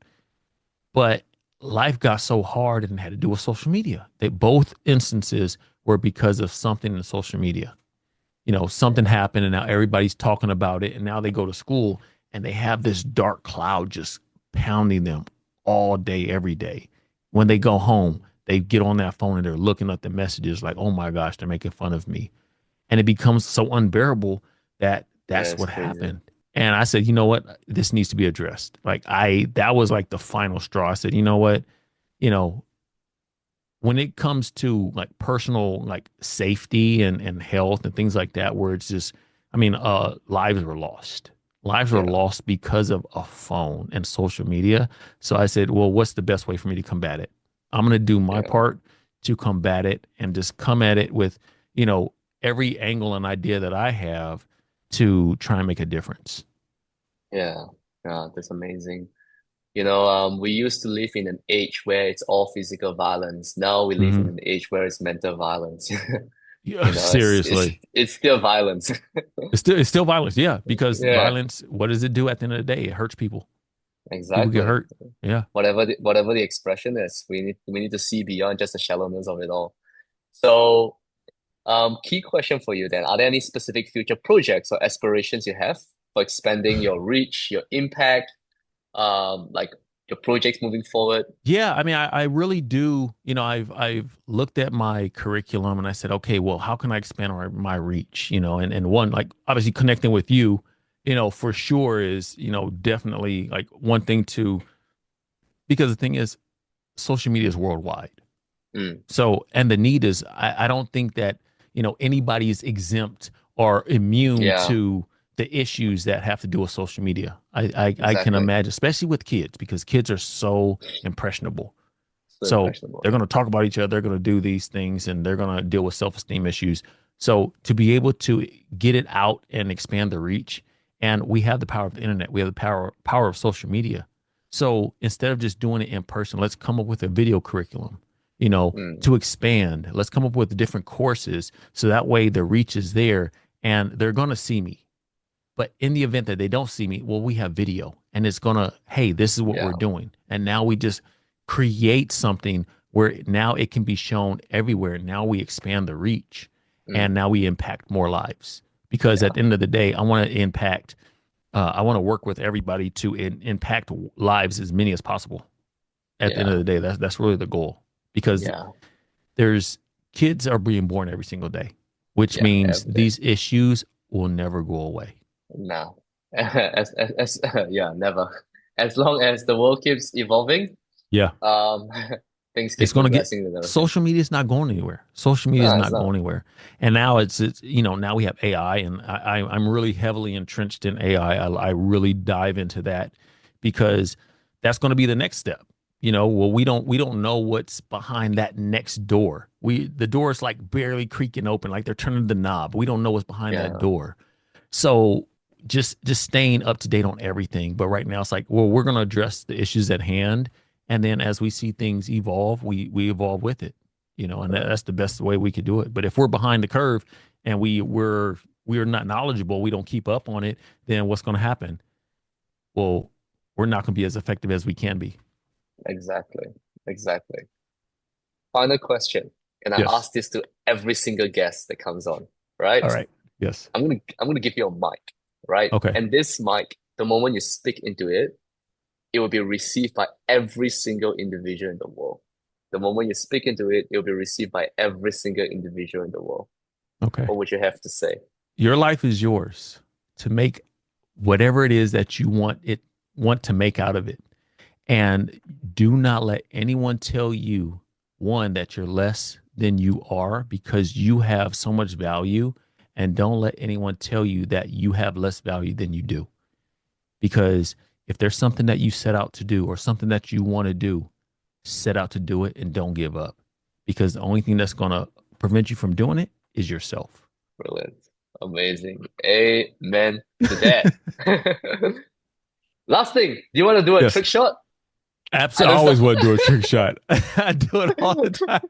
But life got so hard and it had to do with social media. They both instances were because of something in social media. Something Yeah. happened and now everybody's talking about it. And now they go to school and they have this dark cloud just pounding them all day, every day. When they go home, they get on that phone and they're looking at the messages like, oh my gosh, they're making fun of me. And it becomes so unbearable that Yeah. that's It's what crazy. happened. And I said, you know what? This needs to be addressed. That was like the final straw. I said, you know what? You know, when it comes to like personal, like safety and health and things like that, where it's just, lives were lost. Lives were Yeah. lost because of a phone and social media. So I said, well, what's the best way for me to combat it? I'm going to do my Yeah. part to combat it and just come at it with, you know, every angle and idea that I have to try and make a difference. Yeah. Yeah. That's amazing. We used to live in an age where it's all physical violence. Now we live in Hmm. an age where it's mental violence. Yeah, It's seriously. it's still violence. It's still violence. Yeah, because Yeah, violence, what does it do at the end of the day? It hurts people. People get exactly. hurt. Yeah. Whatever the expression is, we need to see beyond just the shallowness of it all. So, key question for you then: are there any specific future projects or aspirations you have for expanding your reach, your impact, like your projects moving forward? Yeah, I really do. I've looked at my curriculum and I said, okay, well, how can I expand my reach? And one, like, obviously connecting with you, for sure is, definitely like one thing to, because the thing is, social media is worldwide. Mm, So, and the need is, I don't think that, anybody is exempt or immune yeah, to the issues that have to do with social media. I can exactly. imagine, especially with kids, because kids are so impressionable. So So impressionable. they're going Yeah, to talk about each other. They're going to do these things and they're going to deal with self-esteem issues. So to be able to get it out and expand the reach, and we have the power of the internet, we have the power of social media. So instead of just doing it in person, let's come up with a video curriculum, mm, to expand. Let's come up with different courses so that way the reach is there and they're going to see me. But in the event that they don't see me, well, we have video and it's going to, hey, this is what we're yeah, doing. And now we just create something where now it can be shown everywhere. Now we expand the reach and mm, now we impact more lives. Because at yeah, the end of the day, I want to work with everybody to impact lives as many as possible. At the end of yeah, the day, that's really the goal. Because yeah, there's kids are being born every single day, which yeah. means Every day. these issues will never go away. No. Yeah, never. As long as the world keeps evolving, Yeah. um, things It's keep going to get progressing in the direction. social media is not going anywhere. Social media is No, it's not not. going anywhere. And now it's now we have AI and I'm really heavily entrenched in AI. I really dive into that because that's going to be the next step. Well, we don't know what's behind that next door. The door is like barely creaking open, like they're turning the knob. We don't know what's behind that Yeah, door. So just staying up to date on everything. But right now it's like, well, we're going to address the issues at hand. And then as we see things evolve, we evolve with it, you know, and that's the best way we could do it. But if we're behind the curve and we're not knowledgeable, we don't keep up on it, then what's going to happen? Well, we're not going to be as effective as we can be. Exactly. Exactly. Final question. And I Yes. ask this to every single guest that comes on, right? All right. Yes. I'm gonna give you a mic, right? Okay. And this mic, the moment you speak into it, it will be received by every single individual in the world. The moment you speak into it, it will be received by every single individual in the world. Okay. What would you have to say? Your life is yours to make whatever it is that you want to make out of it. And do not let anyone tell you, one, that you're less than you are, because you have so much value. And don't let anyone tell you that you have less value than you do. Because if there's something that you set out to do or something that you want to do, set out to do it and don't give up. Because the only thing that's going to prevent you from doing it is yourself. Brilliant. Amazing. Amen to that. Last thing, do you want to do a trick shot? Absolutely. I always want to do a trick shot. I do it all the time.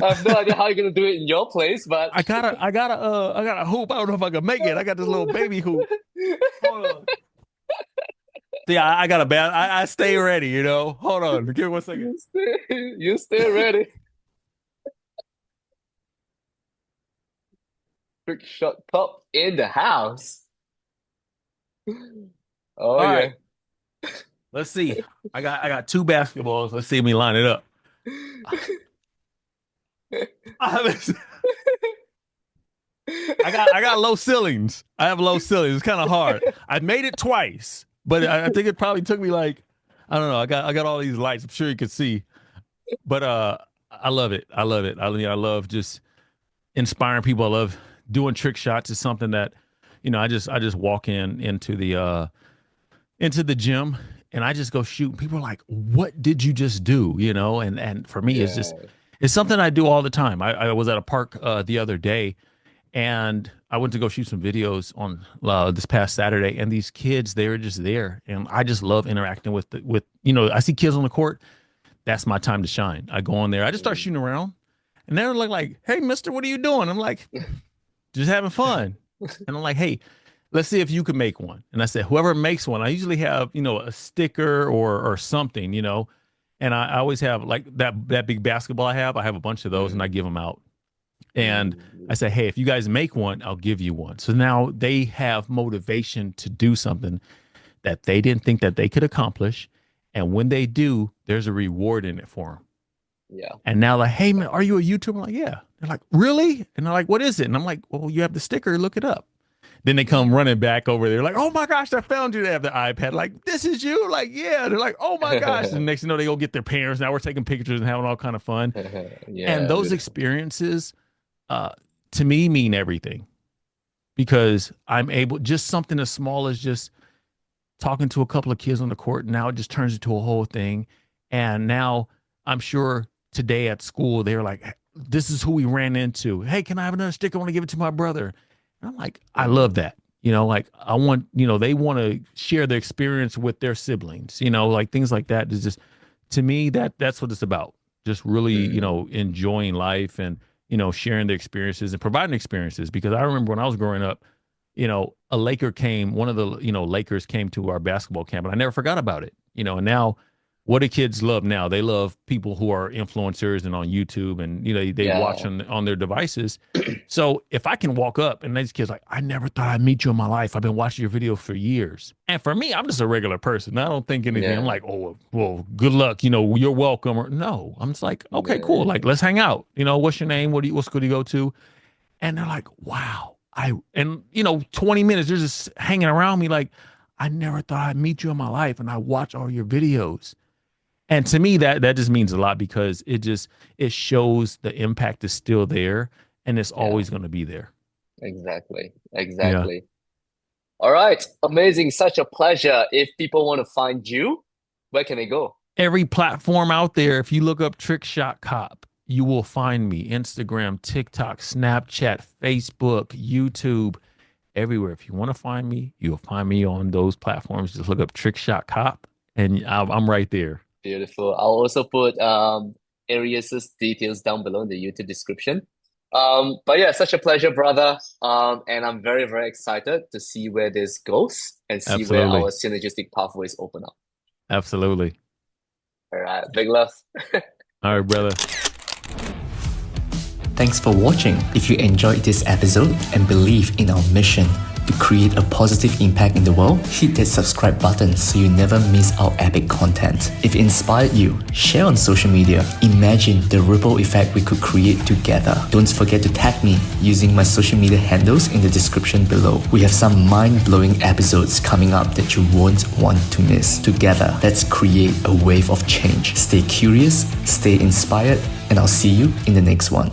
I have no idea how you're gonna do it in your place, but I got a hoop. I don't know if I can make it. I got this little baby hoop. Hold on. See, I got a bad. I stay ready. You know. Hold on. Give me 1 second. You stay ready. TrickShotCop in the house. Oh all yeah. Right. Let's see. I got 2 basketballs. Let's see me line it up. I got low ceilings. I have low ceilings. It's kind of hard. I made it twice, but I think it probably took me like, I don't know. I got all these lights. I'm sure you could see, but I love it. I love it. I love just inspiring people. I love doing trick shots. Is something that, you know, I just walk into the gym and I just go shoot. People are like, "What did you just do?" You know, and for me, it's something I do all the time. I was at a park the other day, and I went to go shoot some videos on this past Saturday, and these kids, they were just there, and I just love interacting with you know, I see kids on the court. That's my time to shine. I go on there, I just start shooting around, and they're like, "Hey, mister, what are you doing?" I'm like, "Just having fun." And I'm like, "Hey, let's see if you can make one." And I said, whoever makes one, I usually have, you know, a sticker or something, you know. And I always have like that big basketball I have a bunch of those and I give them out. And I say, hey, if you guys make one, I'll give you one. So now they have motivation to do something that they didn't think that they could accomplish. And when they do, there's a reward in it for them. Yeah. And now like, hey man, are you a YouTuber? I'm like, yeah. They're like, really? And they're like, what is it? And I'm like, well, you have the sticker, look it up. Then they come running back over there like, oh my gosh, I found you. They have the iPad. Like, this is you? Like, yeah. They're like, oh my gosh. And next thing you know, they go get their parents. Now we're taking pictures and having all kind of fun. Yeah, and those experiences, to me, mean everything. Because I'm able, just something as small as just talking to a couple of kids on the court. Now it just turns into a whole thing. And now I'm sure today at school, they're like, this is who we ran into. Hey, can I have another sticker? I want to give it to my brother. And I'm like, I love that. You know, like I want, you know, they want to share their experience with their siblings, you know, like things like that is just, to me, that's what it's about. Just really, you know, enjoying life and, you know, sharing the experiences and providing experiences. Because I remember when I was growing up, you know, one of the, you know, Lakers came to our basketball camp and I never forgot about it, you know, and now what do kids love now? They love people who are influencers and on YouTube and, you know, they watch on their devices. So if I can walk up and these kids like, I never thought I'd meet you in my life. I've been watching your video for years. And for me, I'm just a regular person. I don't think anything. I'm like, oh, well, good luck. You know, you're welcome. Or no, I'm just like, okay, cool. Like, let's hang out. You know, what's your name? What school do you go to? And they're like, wow. And you know, 20 minutes, they're just hanging around me. Like, I never thought I'd meet you in my life. And I watch all your videos. And to me, that just means a lot because it shows the impact is still there and it's always going to be there. Exactly. Yeah. All right. Amazing. Such a pleasure. If people want to find you, where can they go? Every platform out there. If you look up TrickShotCop, you will find me. Instagram, TikTok, Snapchat, Facebook, YouTube, everywhere. If you want to find me, you'll find me on those platforms. Just look up TrickShotCop, and I'm right there. Beautiful. I'll also put Arius's details down below in the YouTube description. But yeah, such a pleasure, brother. And I'm very, very excited to see where this goes and see where Absolutely. our synergistic pathways open up. Absolutely. All right, big love. All right, brother. Thanks for watching. If you enjoyed this episode and believe in our mission to create a positive impact in the world, hit that subscribe button so you never miss our epic content. If it inspired you, share on social media. Imagine the ripple effect we could create together. Don't forget to tag me using my social media handles in the description below. We have some mind-blowing episodes coming up that you won't want to miss. Together, let's create a wave of change. Stay curious, stay inspired, and I'll see you in the next one.